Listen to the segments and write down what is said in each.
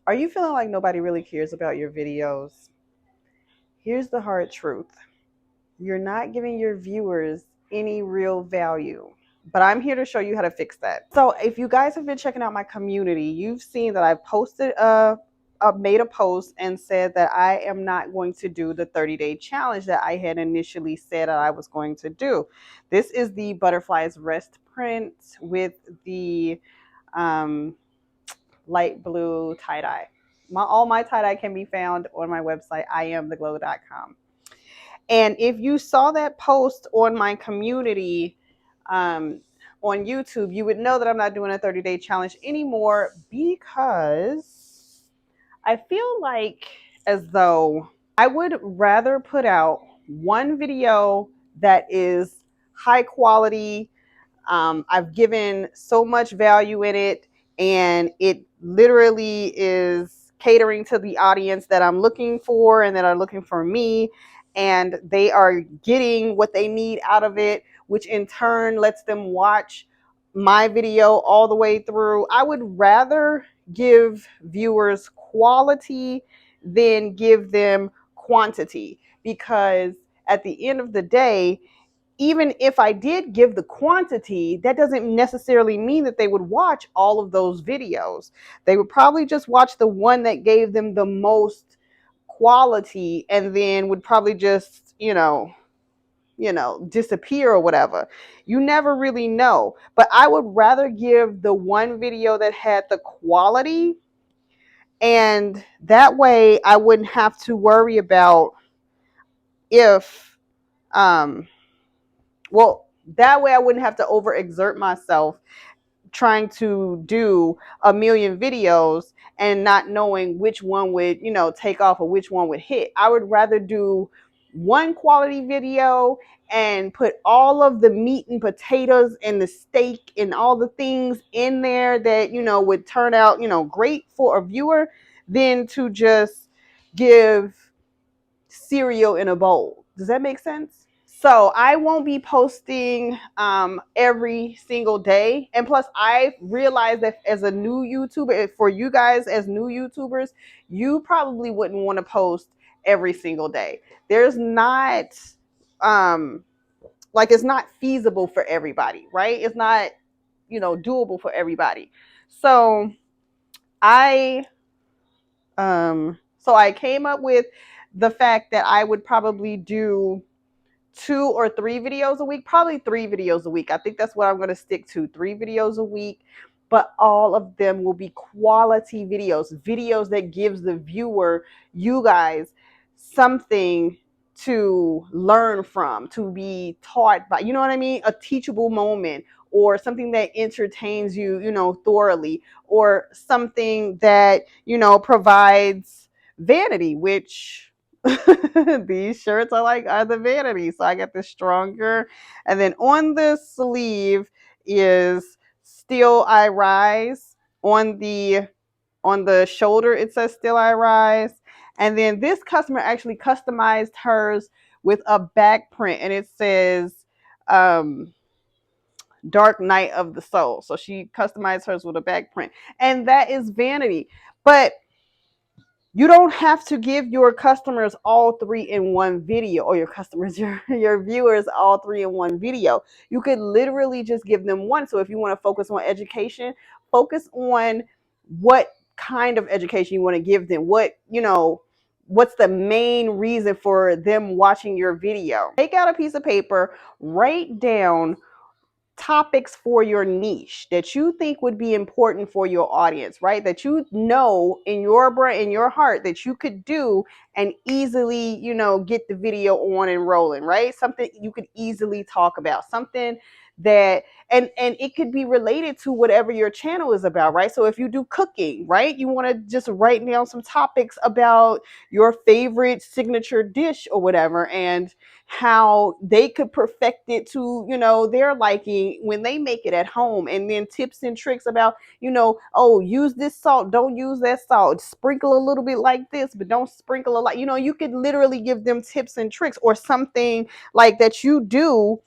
Are you feeling like nobody really cares about your videos? Here's the hard truth. You're not giving your viewers any real value. But I'm here to show you how to fix that. So if you guys have been checking out my community, you've seen that I've made a post and said that I am not going to do the 30-day challenge that I had initially said that I was going to do. This is the butterflies rest print with the light blue tie-dye. All my tie-dye can be found on my website, iamtheglow.com. And if you saw that post on my community on YouTube, you would know that I'm not doing a 30-day challenge anymore because I feel like as though I would rather put out one video that is high quality. I've given so much value in it, and it literally is catering to the audience that I'm looking for and that are looking for me, and they are getting what they need out of it, which in turn lets them watch my video all the way through. I would rather give viewers quality than give them quantity, because at the end of the day, even if I did give the quantity, that doesn't necessarily mean that they would watch all of those videos. They would probably just watch the one that gave them the most quality, and then would probably just, disappear or whatever. You never really know. But I would rather give the one video that had the quality, and that way I wouldn't have to worry about if that way I wouldn't have to overexert myself trying to do a million videos and not knowing which one would, take off or which one would hit. I would rather do one quality video and put all of the meat and potatoes and the steak and all the things in there that, would turn out, great for a viewer, than to just give cereal in a bowl. Does that make sense? So I won't be posting every single day. And plus, I realized that as a new YouTuber, for you guys as new YouTubers, you probably wouldn't want to post every single day. There's not, it's not feasible for everybody, right? It's not, doable for everybody. So I, I came up with the fact that I would probably do 2 or 3 videos a week, probably 3 videos a week. I think that's what I'm going to stick to, 3 videos a week, but all of them will be quality videos that gives the viewer, you guys, something to learn from, to be taught by, you know what I mean? A teachable moment, or something that entertains you, thoroughly, or something that, provides vanity, which these shirts are the vanity. So I got the stronger, and then on the sleeve is Still I Rise. On the shoulder it says Still I Rise. And then this customer actually customized hers with a back print, and it says Dark Night of the Soul. So she customized hers with a back print, and that is vanity. But you don't have to give your customers all 3 in one video, or your viewers all 3 in one video. You could literally just give them one. So if you want to focus on education, focus on what kind of education you want to give them. What's the main reason for them watching your video? Take out a piece of paper, write down topics for your niche that you think would be important for your audience, right? That in your brain, in your heart, that you could do and easily, get the video on and rolling, right? Something you could easily talk about, something that, and it could be related to whatever your channel is about, right? So if you do cooking, right, you want to just write down some topics about your favorite signature dish or whatever, and how they could perfect it to, their liking when they make it at home. And then tips and tricks about, oh, use this salt, don't use that salt, sprinkle a little bit like this, but don't sprinkle a lot. You could literally give them tips and tricks, or something like that you do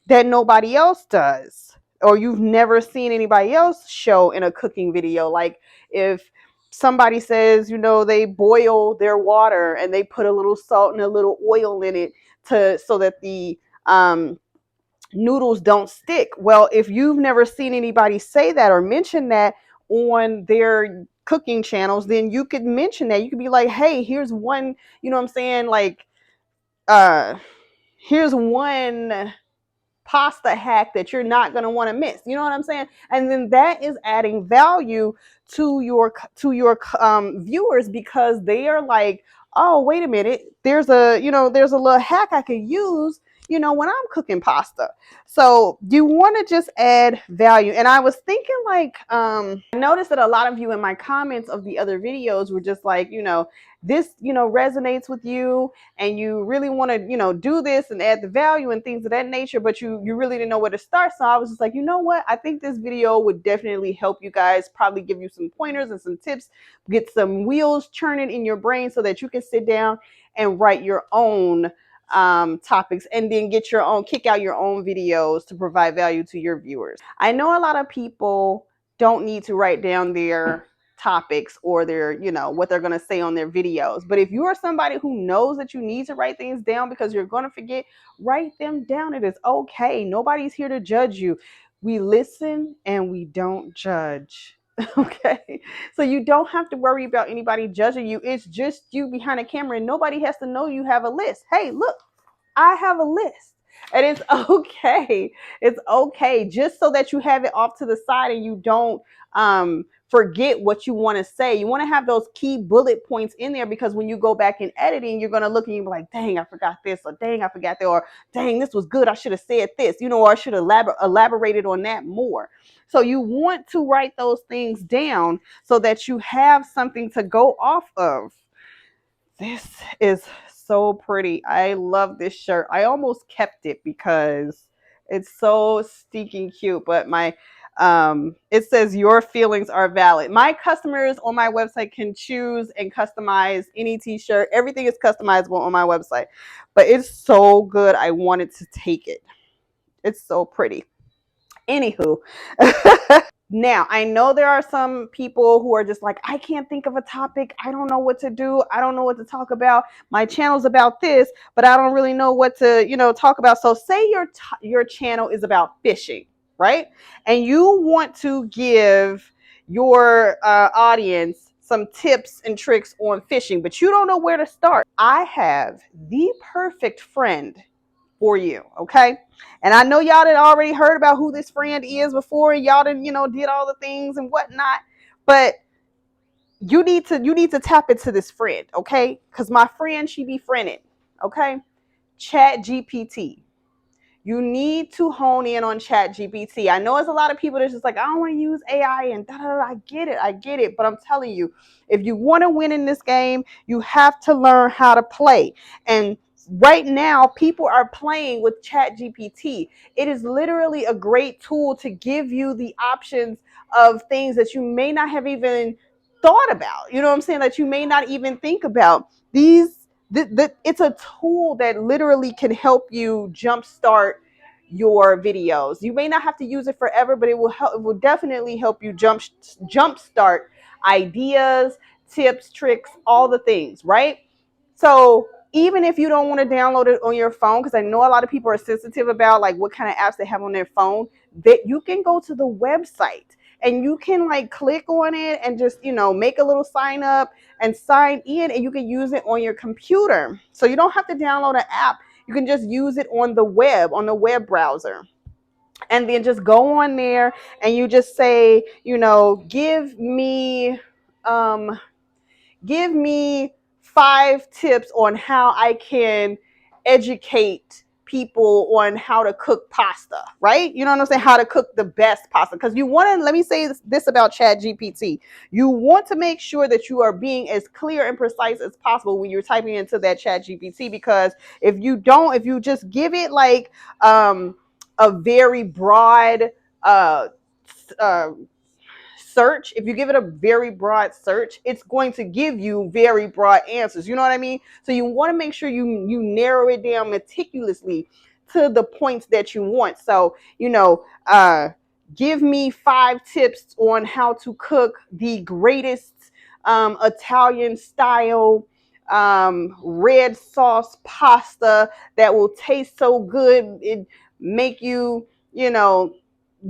that nobody else does, or you've never seen anybody else show in a cooking video. Like if somebody says, they boil their water and they put a little salt and a little oil in it so that the noodles don't stick. Well, if you've never seen anybody say that or mention that on their cooking channels, then you could mention that. You could be like, hey, here's one, you know what I'm saying? Like, here's one pasta hack that you're not going to want to miss. You know what I'm saying? And then that is adding value to your viewers, because they are like, oh, wait a minute, there's a little hack I could use when I'm cooking pasta. So you want to just add value. And I was thinking, like, I noticed that a lot of you in my comments of the other videos were just like, this resonates with you, and you really want to do this and add the value and things of that nature, but you really didn't know where to start. So I was just like, you know what, I think this video would definitely help you guys, probably give you some pointers and some tips, get some wheels churning in your brain so that you can sit down and write your own topics, and then kick out your own videos to provide value to your viewers. I know a lot of people don't need to write down their topics or their what they're going to say on their videos, but if you are somebody who knows that you need to write things down because you're going to forget, write them down. It is okay. Nobody's here to judge you. We listen and we don't judge. Okay, so you don't have to worry about anybody judging you. It's just you behind a camera, and nobody has to know you have a list. Hey, look, I have a list. And it's okay. It's okay, just so that you have it off to the side and you don't forget what you want to say. You want to have those key bullet points in there, because when you go back in editing, you're going to look and you're like, dang, I forgot this, or dang, I forgot that, or dang, this was good, I should have said this, or I should have elaborated on that more. So you want to write those things down so that you have something to go off of. This is so pretty. I love this shirt. I almost kept it because it's so stinking cute, but it says your feelings are valid. My customers on my website can choose and customize any t-shirt. Everything is customizable on my website, but it's so good. I wanted to take it. It's so pretty. Anywho, now, I know there are some people who are just like, I can't think of a topic. I don't know what to do. I don't know what to talk about. My channel's about this, but I don't really know what to, talk about. So say your channel is about fishing, right? And you want to give your audience some tips and tricks on fishing, but you don't know where to start. I have the perfect friend for you, okay? And I know y'all had already heard about who this friend is before, and y'all didn't, did all the things and whatnot. But you need to tap into this friend, okay? Because my friend, she befriended, okay? ChatGPT. You need to hone in on ChatGPT. I know there's a lot of people that's just like, I don't want to use AI and da da da. I get it. But I'm telling you, if you want to win in this game, you have to learn how to play. And right now, people are playing with ChatGPT. It is literally a great tool to give you the options of things that you may not have even thought about. You know what I'm saying? That you may not even think about. It's a tool that literally can help you jumpstart your videos. You may not have to use it forever, but it will definitely help you jumpstart ideas, tips, tricks, all the things, right? So even if you don't want to download it on your phone, because I know a lot of people are sensitive about like what kind of apps they have on their phone, that you can go to the website and you can like click on it and just, make a little sign up and sign in, and you can use it on your computer. So you don't have to download an app. You can just use it on the web browser. And then just go on there and you just say, give me 5 tips on how I can educate people on how to cook pasta, right? You know what I'm saying? How to cook the best pasta. Because you want to, let me say this about ChatGPT. You want to make sure that you are being as clear and precise as possible when you're typing into that ChatGPT, because if you just give it like a very broad search, if you give it a very broad search, it's going to give you very broad answers. You know what I mean? So you want to make sure you narrow it down meticulously to the points that you want. So, give me 5 tips on how to cook the greatest Italian style red sauce pasta that will taste so good it make you, you know,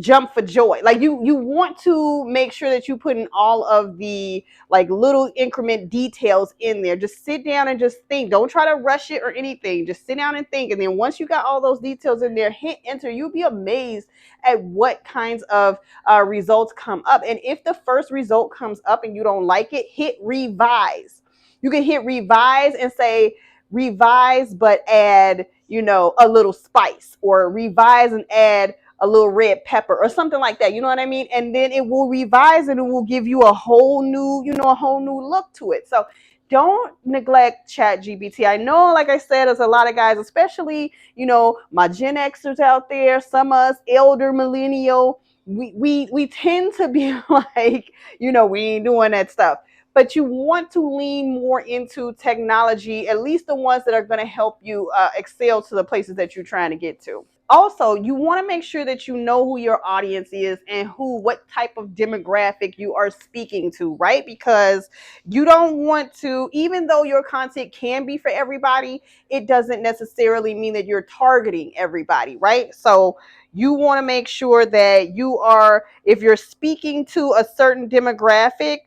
jump for joy. Like you want to make sure that you put in all of the like little increment details in there. Just sit down and just think. Don't try to rush it or anything. Just sit down and think. And then once you got all those details in there, hit enter. You'll be amazed at what kinds of results come up. And if the first result comes up and you don't like it, hit revise. You can hit revise and say revise, but add, you know, a little spice, or revise and add a little red pepper or something like that. You know what I mean? And then it will revise and it will give you a whole new, you know, a whole new look to it. So don't neglect ChatGPT. I know, like I said, there's a lot of guys, especially, you know, my Gen Xers out there, some of us elder millennial, we tend to be like, you know, we ain't doing that stuff. But you want to lean more into technology, at least the ones that are going to help you excel to the places that you're trying to get to. Also, you want to make sure that you know who your audience is and what type of demographic you are speaking to, right? Because you don't want to, even though your content can be for everybody, it doesn't necessarily mean that you're targeting everybody, right? So you want to make sure that you are, if you're speaking to a certain demographic,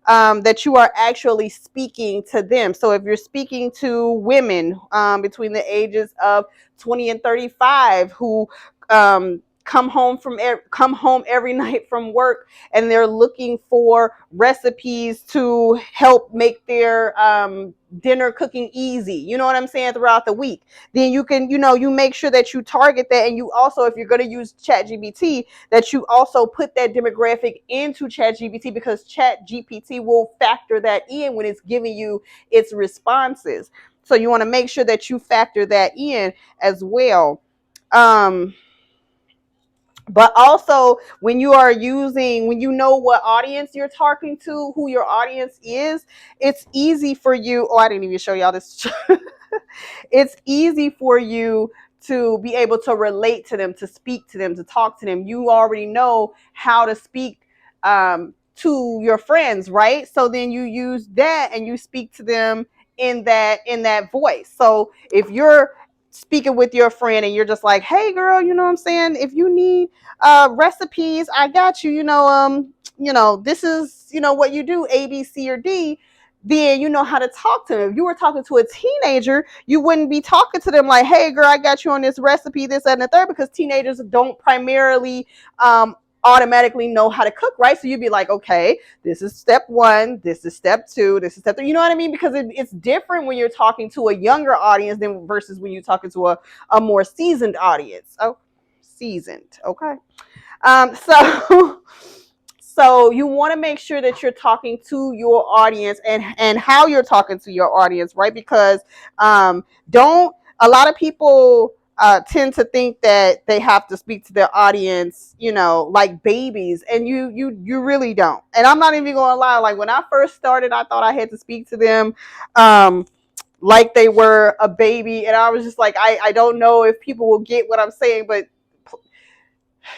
that you are actually speaking to them. So if you're speaking to women between the ages of 20 and 35 who come home every night from work and they're looking for recipes to help make their dinner cooking easy, you know what I'm saying, throughout the week, then you can, you know, you make sure that you target that. And you also, if you're going to use ChatGPT, that you also put that demographic into ChatGPT, because ChatGPT will factor that in when it's giving you its responses. So you want to make sure that you factor that in as well. But also, when you are using, when you know what audience you're talking to, who your audience is, it's easy for you. Oh, I didn't even show y'all this. It's easy for you to be able to relate to them, to speak to them, to talk to them. You already know how to speak to your friends, right? So then you use that and you speak to them in that voice. So if you're speaking with your friend and you're just like, hey girl, you know what I'm saying, if you need recipes, I got you, you know, this is, you know, what you do, A, B, C, or D, then you know how to talk to them. If you were talking to a teenager, you wouldn't be talking to them like, hey girl, I got you on this recipe, this, that, and the third, because teenagers don't primarily automatically know how to cook, right? So you'd be like, okay, this is step one, this is step two, this is step three. You know what I mean? Because it's different when you're talking to a younger audience than versus when you're talking to a more seasoned audience. Oh, seasoned. Okay. So so you want to make sure that you're talking to your audience and how you're talking to your audience, right? Because don't a lot of people tend to think that they have to speak to their audience, you know, like babies, and you really don't. And I'm not even going to lie. Like when I first started, I thought I had to speak to them like they were a baby, and I was just like, I don't know if people will get what I'm saying, but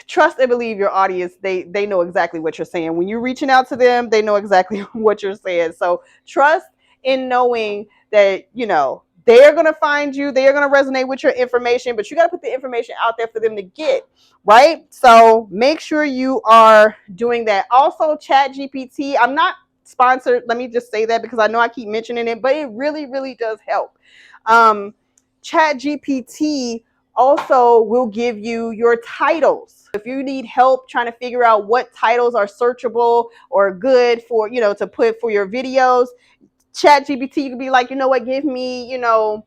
trust and believe your audience. They know exactly what you're saying. When you're reaching out to them, they know exactly what you're saying. So trust in knowing that, you know, they're going to find you, they're going to resonate with your information, but you got to put the information out there for them to get, right? So make sure you are doing that. Also, ChatGPT, I'm not sponsored, let me just say that, because I know I keep mentioning it, but it really, really does help. ChatGPT also will give you your titles. If you need help trying to figure out what titles are searchable or good for, you know, to put for your videos, ChatGPT, you can be like, you know what, give me, you know,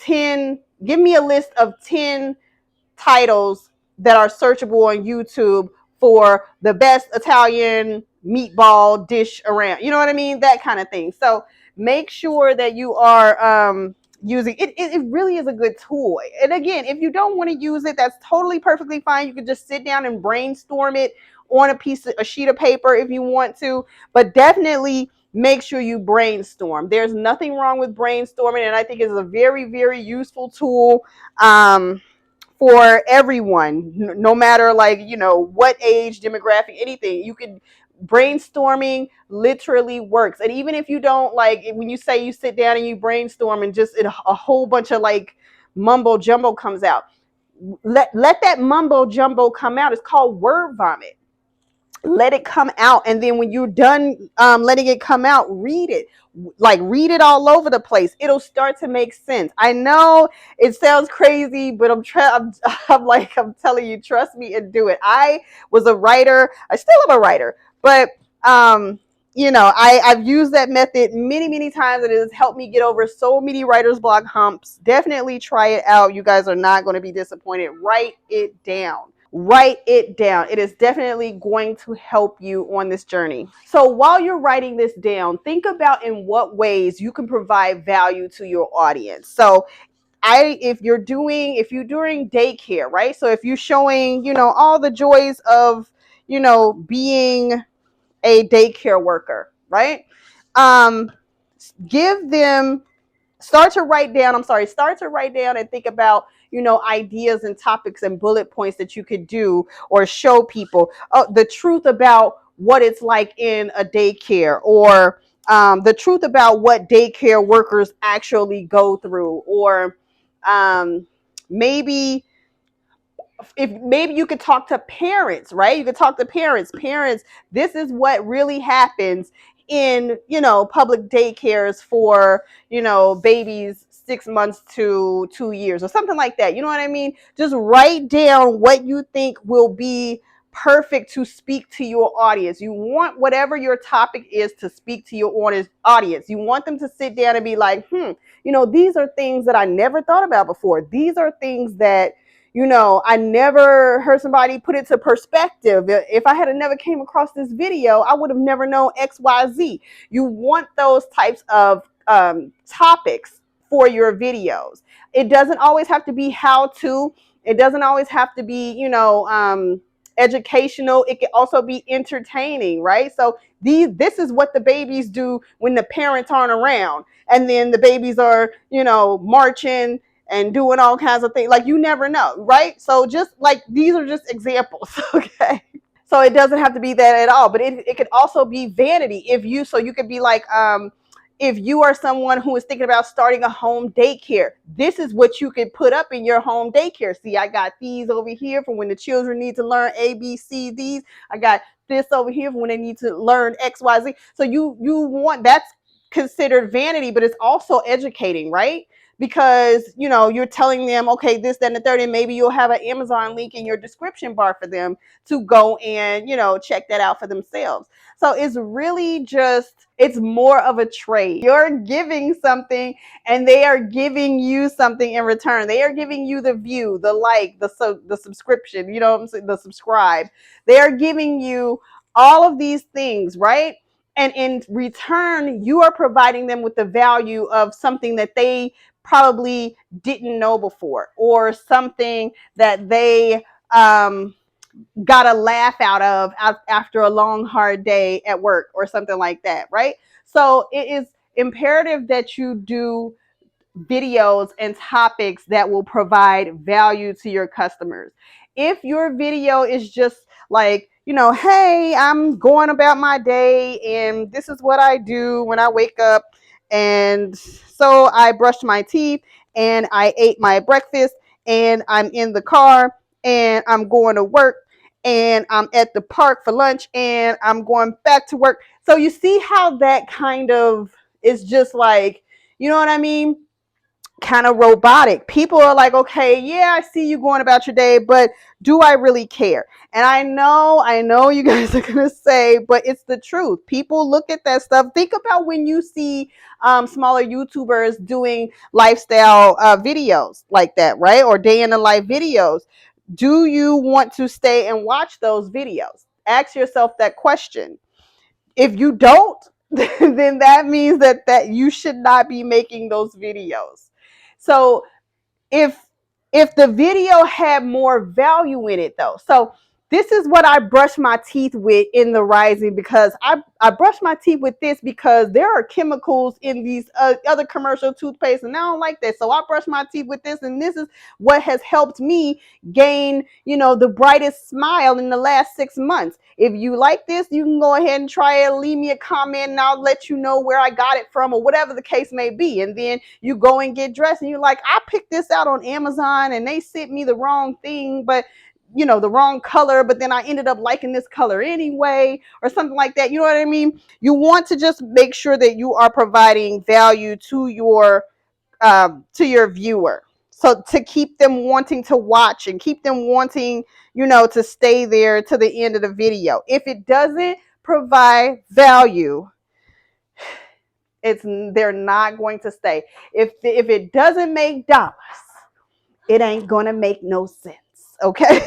give me a list of 10 titles that are searchable on YouTube for the best Italian meatball dish around. You know what I mean? That kind of thing. So make sure that you are using it. It really is a good tool. And again, if you don't want to use it, that's totally perfectly fine. You can just sit down and brainstorm it on a sheet of paper if you want to, but definitely make sure you brainstorm. There's nothing wrong with brainstorming, and I think it's a very, very useful tool for everyone, no matter, like, you know, what age demographic, anything. You could brainstorming literally works. And even if you don't, like, when you say you sit down and you brainstorm and just a whole bunch of like mumbo jumbo comes out, let that mumbo jumbo come out. It's called word vomit. Let it come out, and then when you're done letting it come out, read it. Like, read it all over the place. It'll start to make sense. I know it sounds crazy, but I'm telling you, trust me and do it. I was a writer. I still am a writer, but I've used that method many times, and it has helped me get over so many writer's block humps. Definitely try it out. You guys are not going to be disappointed. Write it down. Write it down. It is definitely going to help you on this journey. So while you're writing this down, think about in what ways you can provide value to your audience. So if you're doing daycare, right? So if you're showing, all the joys of, being a daycare worker, right? Give them start to write down and think about, ideas and topics and bullet points that you could do or show people the truth about what it's like in a daycare, or the truth about what daycare workers actually go through, or maybe maybe you could talk to parents, right? You could talk to parents. This is what really happens in, public daycares for, babies 6 months to 2 years or something like that. You know what I mean? Just write down what you think will be perfect to speak to your audience. You want whatever your topic is to speak to your audience. You want them to sit down and be like, these are things that I never thought about before. These are things that, I never heard somebody put it to perspective. If I had never came across this video, I would have never known XYZ. You want those types of topics for your videos. It doesn't always have to be how to. It doesn't always have to be, educational. It can also be entertaining, right? So this is what the babies do when the parents aren't around, and then the babies are, marching and doing all kinds of things. Like, you never know, right? So just like, these are just examples, okay? So it doesn't have to be that at all, but it could also be vanity. So you could be like, if you are someone who is thinking about starting a home daycare, this is what you could put up in your home daycare. See, I got these over here for when the children need to learn A, B, C, D's. I got this over here for when they need to learn X, Y, Z. So you want, that's considered vanity, but it's also educating, right? Because, you're telling them, okay, this, that, and the third, and maybe you'll have an Amazon link in your description bar for them to go and, check that out for themselves. So it's really it's more of a trade. You're giving something and they are giving you something in return. They are giving you the view, the like, the subscription, what I'm saying, the subscribe. They are giving you all of these things, right? And in return, you are providing them with the value of something that they probably didn't know before, or something that they got a laugh out of after a long, hard day at work or something like that, right? So it is imperative that you do videos and topics that will provide value to your customers. If your video is just like, hey, I'm going about my day and this is what I do when I wake up. And so I brushed my teeth and I ate my breakfast and I'm in the car and I'm going to work and I'm at the park for lunch and I'm going back to work. So you see how that kind of is just like, you know what I mean? Kind of robotic. People are like, okay, yeah, I see you going about your day, but do I really care? And I know you guys are gonna say, but it's the truth. People look at that stuff. Think about when you see smaller YouTubers doing lifestyle videos like that, right? Or day in the life videos. Do you want to stay and watch those videos? Ask yourself that question. If you don't, then that means that you should not be making those videos. So if the video had more value in it, though, so This is what I brush my teeth with in the Rising, because I brush my teeth with this because there are chemicals in these other commercial toothpaste, and I don't like that. So I brush my teeth with this, and this is what has helped me gain, the brightest smile in the last 6 months. If you like this, you can go ahead and try it. Leave me a comment, and I'll let you know where I got it from, or whatever the case may be. And then you go and get dressed, and you're like, I picked this out on Amazon, and they sent me the wrong thing, but the wrong color, but then I ended up liking this color anyway, or something like that. You know what I mean? You want to just make sure that you are providing value to your viewer, so to keep them wanting to watch and keep them wanting, to stay there to the end of the video. If it doesn't provide value, they're not going to stay. If it doesn't make dollars, it ain't gonna make no sense. Okay.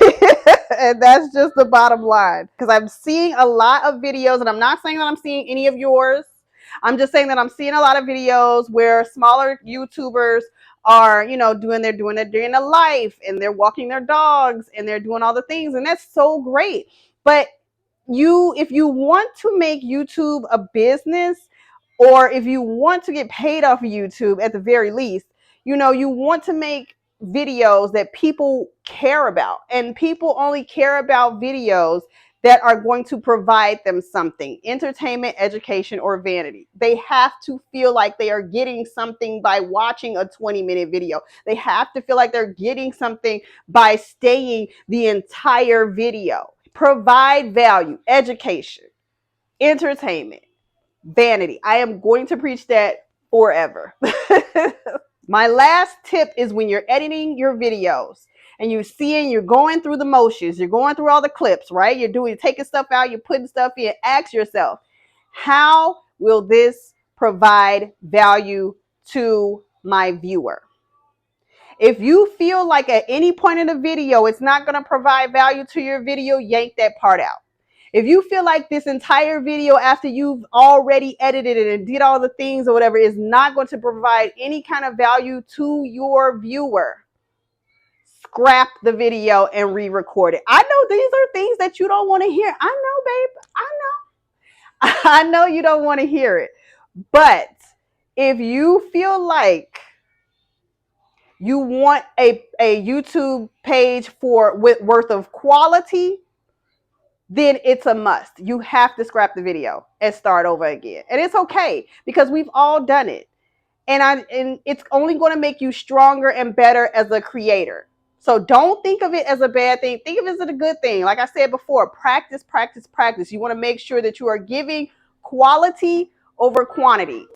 And that's just the bottom line, because I'm seeing a lot of videos, and I'm not saying that I'm seeing any of yours. I'm just saying that I'm seeing a lot of videos where smaller YouTubers are, doing their day in the life, and they're walking their dogs, and they're doing all the things, and that's so great. But if you want to make YouTube a business, or if you want to get paid off of YouTube at the very least, you want to make videos that people care about, and people only care about videos that are going to provide them something: entertainment, education, or vanity. They have to feel like they are getting something by watching a 20-minute video. They have to feel like they're getting something by staying the entire video. Provide value, education, entertainment, vanity. I am going to preach that forever. My last tip is, when you're editing your videos and you're going through the motions, you're going through all the clips, right? You're taking stuff out, you're putting stuff in. Ask yourself, how will this provide value to my viewer? If you feel like at any point in the video it's not going to provide value to your video, yank that part out. If you feel like this entire video, after you've already edited it and did all the things or whatever, is not going to provide any kind of value to your viewer, scrap the video and re-record it. I know these are things that you don't want to hear. I know, babe. I know. I know you don't want to hear it. But if you feel like you want a YouTube page worth of quality, then it's a must. You have to scrap the video and start over again. And it's okay, because we've all done it. And it's only going to make you stronger and better as a creator. So don't think of it as a bad thing. Think of it as a good thing. Like I said before, practice, practice, practice. You want to make sure that you are giving quality over quantity.